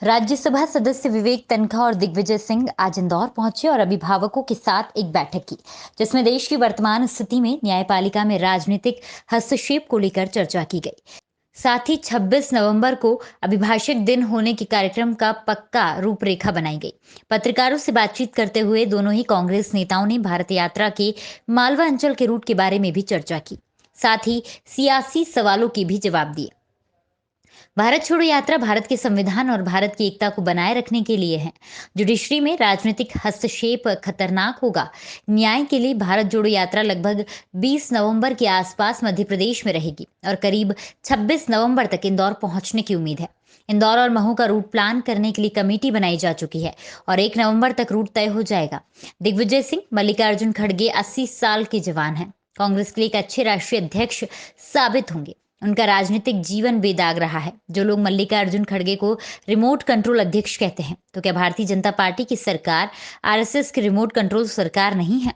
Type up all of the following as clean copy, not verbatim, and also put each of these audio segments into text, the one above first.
राज्यसभा सदस्य विवेक तन्खा और दिग्विजय सिंह आज इंदौर पहुंचे और अभिभावकों के साथ एक बैठक की, जिसमें देश की वर्तमान स्थिति में न्यायपालिका में राजनीतिक हस्तक्षेप को लेकर चर्चा की गई। साथ ही 26 नवंबर को अभिभाषक दिन होने के कार्यक्रम का पक्का रूपरेखा बनाई गई। पत्रकारों से बातचीत करते हुए दोनों ही कांग्रेस नेताओं ने भारत यात्रा के मालवा अंचल के रूट के बारे में भी चर्चा की, साथ ही सियासी सवालों के भी जवाब दिए। भारत छोड़ो यात्रा भारत के संविधान और भारत की एकता को बनाए रखने के लिए है। जुडिशरी में राजनीतिक हस्तक्षेप खतरनाक होगा। न्याय के लिए भारत जोड़ो यात्रा लगभग 20 नवंबर के आसपास मध्य प्रदेश में रहेगी और करीब 26 नवंबर तक इंदौर पहुंचने की उम्मीद है। इंदौर और महू का रूट प्लान करने के लिए कमेटी बनाई जा चुकी है और 1 नवंबर तक रूट तय हो जाएगा। दिग्विजय सिंह मल्लिकार्जुन खड़गे 80 साल के जवान हैं। कांग्रेस के लिए एक अच्छे राष्ट्रीय अध्यक्ष साबित होंगे। उनका राजनीतिक जीवन बेदाग रहा है। जो लोग मल्लिकार्जुन खड़गे को रिमोट कंट्रोल अध्यक्ष कहते हैं, तो क्या भारतीय जनता पार्टी की सरकार आरएसएस की रिमोट कंट्रोल सरकार नहीं है?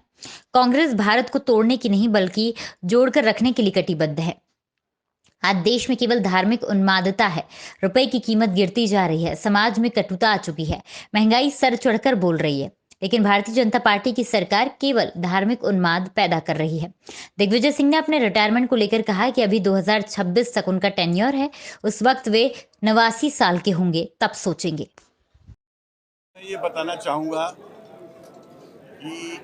कांग्रेस भारत को तोड़ने की नहीं बल्कि जोड़कर रखने के लिए कटिबद्ध है। आज देश में केवल धार्मिक उन्मादता है। रुपए की कीमत गिरती जा रही है। समाज में कटुता आ चुकी है। महंगाई सर चढ़कर बोल रही है। लेकिन भारतीय जनता पार्टी की सरकार केवल धार्मिक उन्माद पैदा कर रही है। दिग्विजय सिंह ने अपने रिटायरमेंट को लेकर कहा कि अभी 2026 तक उनका टेन्योर है। उस वक्त वे 89 साल के होंगे, तब सोचेंगे। मैं ये बताना चाहूँगा कि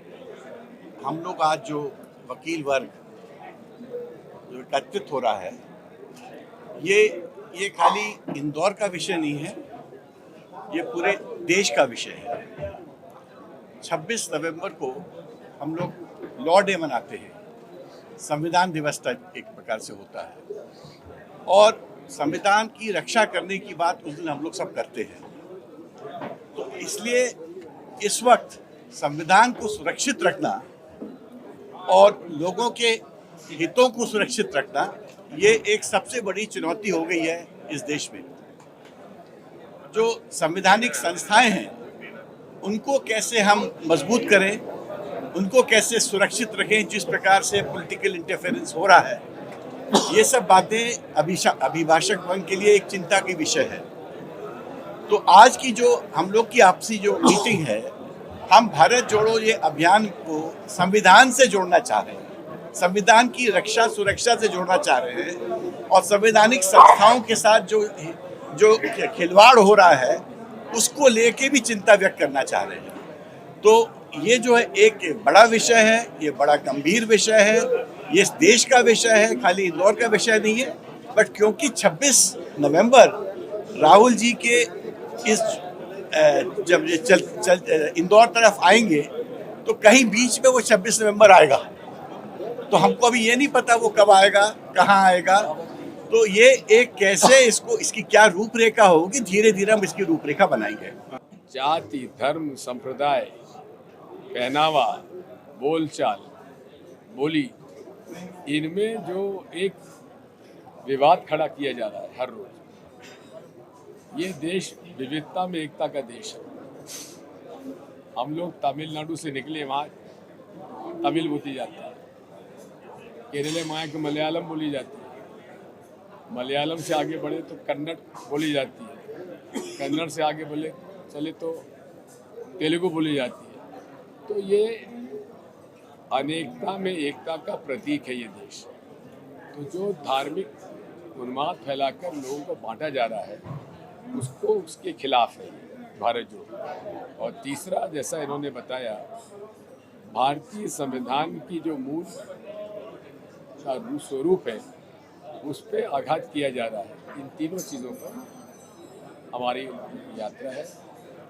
हम लोग आज जो वकील वर्ग जो एकत्रित हो रहा है, ये खाली इंदौर का विषय नहीं है, ये पूरे देश का विषय है। 26 नवंबर को हम लोग लॉ डे मनाते हैं। संविधान दिवस तक एक प्रकार से होता है और संविधान की रक्षा करने की बात उस दिन हम लोग सब करते हैं। तो इसलिए इस वक्त संविधान को सुरक्षित रखना और लोगों के हितों को सुरक्षित रखना, ये एक सबसे बड़ी चुनौती हो गई है इस देश में। जो संवैधानिक संस्थाएं हैं, उनको कैसे हम मजबूत करें, उनको कैसे सुरक्षित रखें। जिस प्रकार से पॉलिटिकल इंटरफेरेंस हो रहा है, ये सब बातें अभिभाषक वर्ग के लिए एक चिंता की विषय है। तो आज की जो हम लोग की आपसी जो मीटिंग है, हम भारत जोड़ो ये अभियान को संविधान से जोड़ना चाह रहे हैं, संविधान की रक्षा सुरक्षा से जोड़ना चाह रहे हैं और संवैधानिक संस्थाओं के साथ जो खिलवाड़ हो रहा है, उसको लेके भी चिंता व्यक्त करना चाह रहे हैं। तो ये जो है एक बड़ा विषय है, ये बड़ा गंभीर विषय है, ये इस देश का विषय है, खाली इंदौर का विषय नहीं है। बट क्योंकि 26 नवंबर राहुल जी के इस जब ये चल इंदौर तरफ आएंगे, तो कहीं बीच में वो 26 नवंबर आएगा। तो हमको अभी ये नहीं पता वो कब आएगा, कहाँ आएगा। तो ये एक कैसे इसकी क्या रूपरेखा होगी, धीरे धीरे हम इसकी रूपरेखा बनाएंगे। जाति, धर्म, संप्रदाय, पहनावा, बोलचाल, बोली, इनमें जो एक विवाद खड़ा किया जा रहा है हर रोज। ये देश विविधता में एकता का देश है। हम लोग तमिलनाडु से निकले, वहाँ तमिल बोली जाती है। केरल में आए तो मलयालम बोली जाती है। मलयालम से आगे बढ़े तो कन्नड़ बोली जाती है। कन्नड़ से आगे बोले चले तो तेलुगु बोली जाती है। तो ये अनेकता में एकता का प्रतीक है ये देश। तो जो धार्मिक उन्माद फैलाकर लोगों को बांटा जा रहा है, उसको उसके खिलाफ है भारत जोड़ो। और तीसरा, जैसा इन्होंने बताया, भारतीय संविधान की जो मूल का स्वरूप है, उस पर आघात किया जा रहा है। इन तीनों चीज़ों पर हमारी यात्रा है,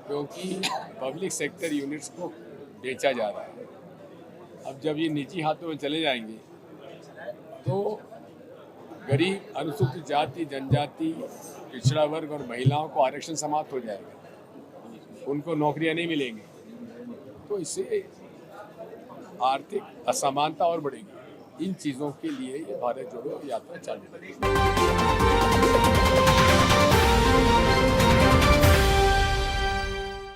क्योंकि पब्लिक सेक्टर यूनिट्स को बेचा जा रहा है। अब जब ये निजी हाथों में चले जाएंगे, तो गरीब, अनुसूचित जाति, जनजाति, पिछड़ा वर्ग और महिलाओं को आरक्षण समाप्त हो जाएगा, उनको नौकरियां नहीं मिलेंगी। तो इससे आर्थिक असमानता और बढ़ेगी। इन चीज़ों के लिए ये भारत जोड़ो यात्रा चालू है।